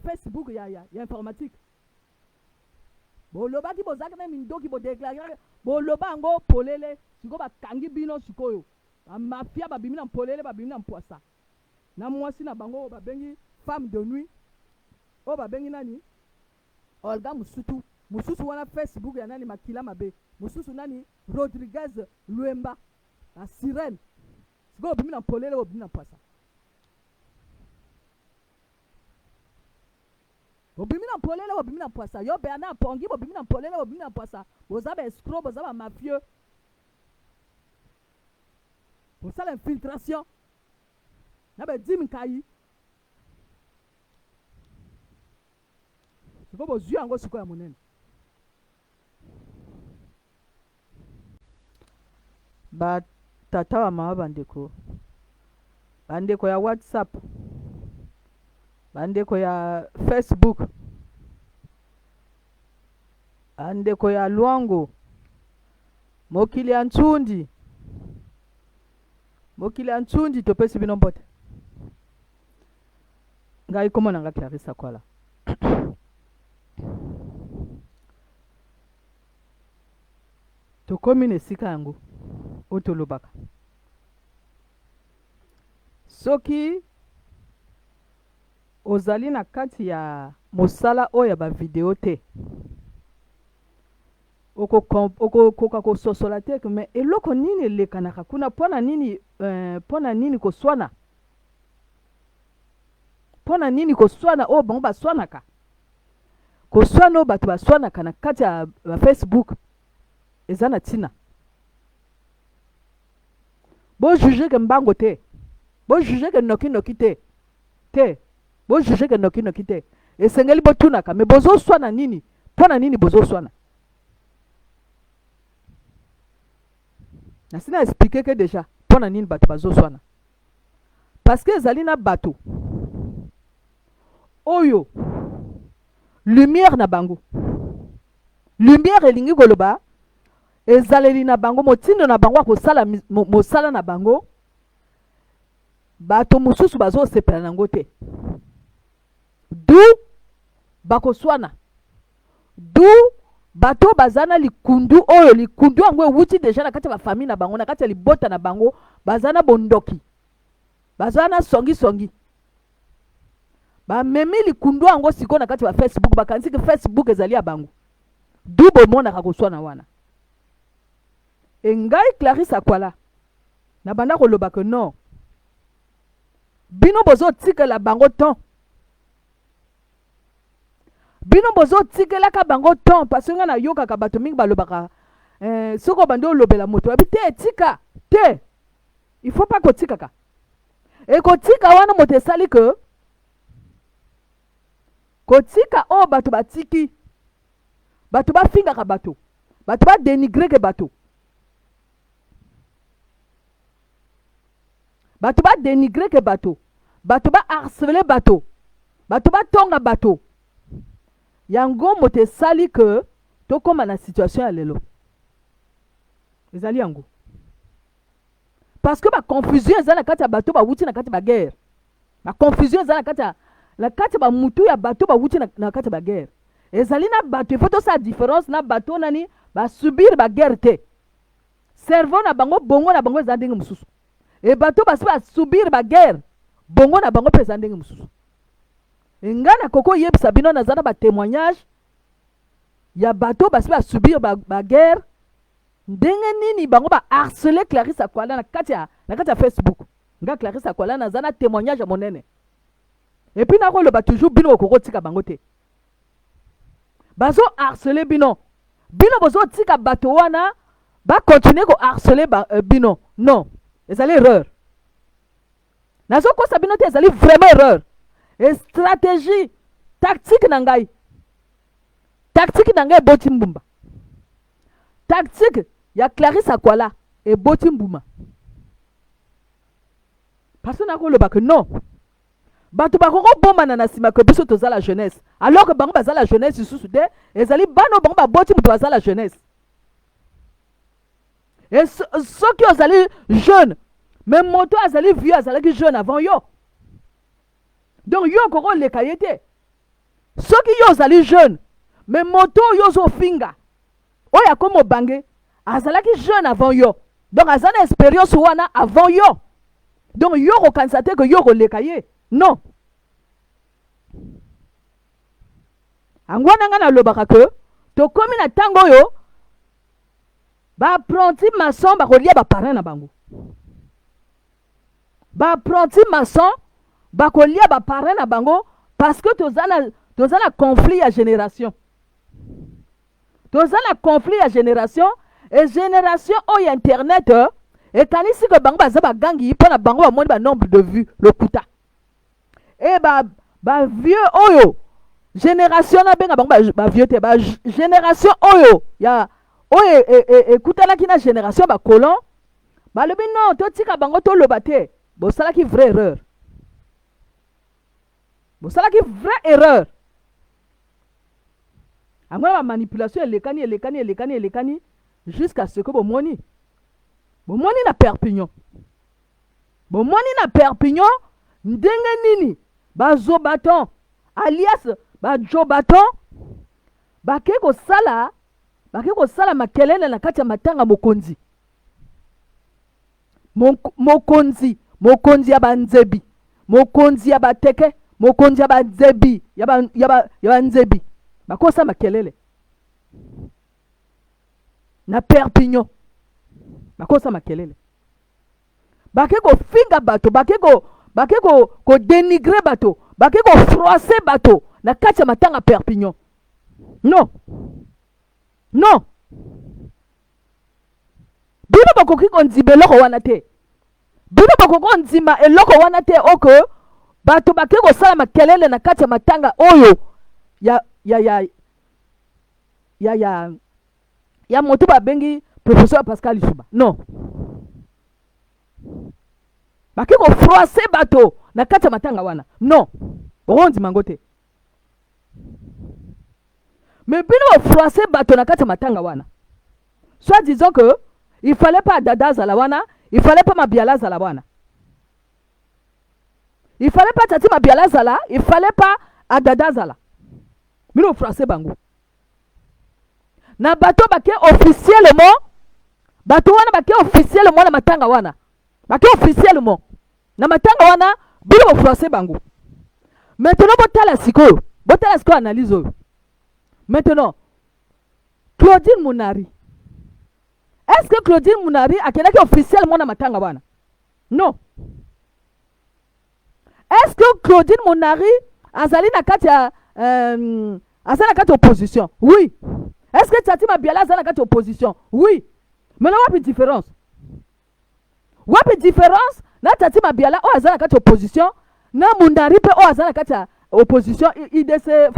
Facebook ya informatique bolobaki bozaka na mindoki bodéclarer boloba ngo polele siko bakangi bino sikoyo bamafia babimi na polele babimi na mpoasa na mwasi na bango babengi femme de nuit o babengi nani Olga mususu wana Facebook ya nani makila mabe mususu nani Rodriguez Luemba la sirène siko babimi na polele babimi na mpoasa bobimi na polele bobimi na poisa yo Bernard Pongi bobimi na polele bobimi na poisa boza ba escroc boza ba mafieux boza l'infiltration na ba Edim Kayi siko bozwi yango siko ya monene ba tata wa mama bandeko ya WhatsApp bandeko ya Facebook bandeko ya Luango mokili ya Ntsundi topesi bino mbote ngai komona nga Clarissa Kwala tokomi na esika yango oyo tolobaka soki ozali na kati ya mosala oyo ya bavideo te okokoka kososola te me eloko nini elekanaka kuna mpona nini koswana oyo bango baswanaka koswana oyo bato baswanaka na kati ya Facebook eza na ntina bojuge ke mbango te bojuge ke noki te bojuge ke noki te esengeli botunaka me bozoswana nini mpona nini bozoswana nasina expliquer ke déjà mpona nini bato bazoswana parce que ezali na bato oyo lumière na bango lumière elingi koloba ezaleli na bango motindo na bango akosala mosala na bango bato mosusu bazosepela nango te du bakoswana du bato bazana likundu oyo likundu yango ewuti deja na kati ya bafamille na bango na kati ya libota na bango bazana bondoki bazana songi ba memi likundu ango siko na kati ba Facebook bakanisi ke Facebook ezali ya bango dubo mona kakoswa na wana engai Clarisse Akwala na banda koloba ke non bino bozo tikela bango temps bino bozo tikela ka bango temps parce que na yoka ka bato mingi balobaka soko bandi olobela moto abi te tika te il faut pas kotika ka e kotika wana moto esali ke kotika o bato batiki bato bafingaka bato bato badenigre ke bato bato badenigre ke bato bato baharcele bato bato batonga bato yango moto esali ke tokóma na situation ya lelo ezali yango parce que baconfusion eza na kati ya bato bawuti na kati ya baguerre baconfusion eza na kati ya bamutu ya bato bawuti na kati ya baguerre ezali na bato ifo tosala différence na bato nani basubir baguerre te cerveau na bango bongo na bango eza ndenge mosusu e bato basi basubir baguerre bongo na bango mpe eza ndenge mosusu nga na koko yebisa bino naza na batémoignage ya bato basi basubir baguerre ndenge nini bango baharcele Clarisse Akwala na kati ya Facebook nga Clarisse Akwala naza na témoignage ya monene epuis nakoloba toujours bino okokotika bango te bazo harcele bino bozotika bato wana bakontinue koharcele bino non ezali erreur nazokosa bino te ezali vraiment erreur et stratégie tactique na ngai eboti mbumba tactique ya Clarisse Akwala eboti mbuma parce que nakoloba que non bato bakoko bombana na nsima ke biso toza la jeunesse alors que bango baza la jeunesse lisusu te ezali bano bango baboti moto baza la jeunesse et soki ozali jeune mais moto azali vieux azalaki jeune avant yo donc yo okoko leka ye te soki yo ozali jeune mais moto yo ozofinga oyo akoma obange azalaki jeune avant yo donc aza na expérience wana avant yo donc yo kokanisa te ke yo koleka ye non yango wana nga nalobaka ke tokomi na ntango oyo baapprenti maçon bakolia baparrain na bango baapprenti maçon bakolia baparrain na bango parce que toza na conflit ya génération et génération oyo internet ekanisi ke bango baza bagangi mpo na bango bamoni banombre de vues lokuta e bavieux oyo génération nabenga bango bavieux te bagénération oyo ya oyo ekutanaki na génération bacolon balobi non totika bango toloba te bosalaki vraie erreur yango na bamanipulation elekani jusqu'à ce que bomoni na Perpignan ndenge nini bazobaton alias bajobaton bake kosala makelele na kati ya matanga mokonzi ya banzebi mokonzi ya bateke mokonzi ya banzebi ya banzebi bakosa makelele na Perpignan bakosa makelele bake kofinga bato bake kodenigre bato bake kofroise bato na kati ya matanga Perpignan non bino bakoki kondima eloko wana te bino bakoki kondima eloko wana te oko bato bake kosala makelele na kati ya matanga oyo ya moto babengi professeur Pascal Lisuba non bake kofroise bato na kati ya matanga wana non okondima ngo te mais bino bafroise bato na kati ya matanga wana soit disons que il fallait pas Dada zala wana il fallait pas Mabiala zala wana il fallait pas Tati Mabiala zala il fallait pas Dada zala bino bafroise bango na bato bake officiellement bato wana bake officiellement na matanga wana bake officiellement na matanga wana bino bofroise bango. Maintenant botala sikoyo analyse oyo. Maintenant Claudine Munari, est-ce que Claudine Munari akendaki officiellement na matanga wana? Non. Est-ce que Claudine Munari azali na kati ya azali na kati opposition? Oui. Est-ce que Tati Mabiala azali na kati opposition? Oui. Mais wapi différence? Wapi différence na Tati Mabiala o azali na kati opposition na Munari pe o azali na kati ya opposition IDC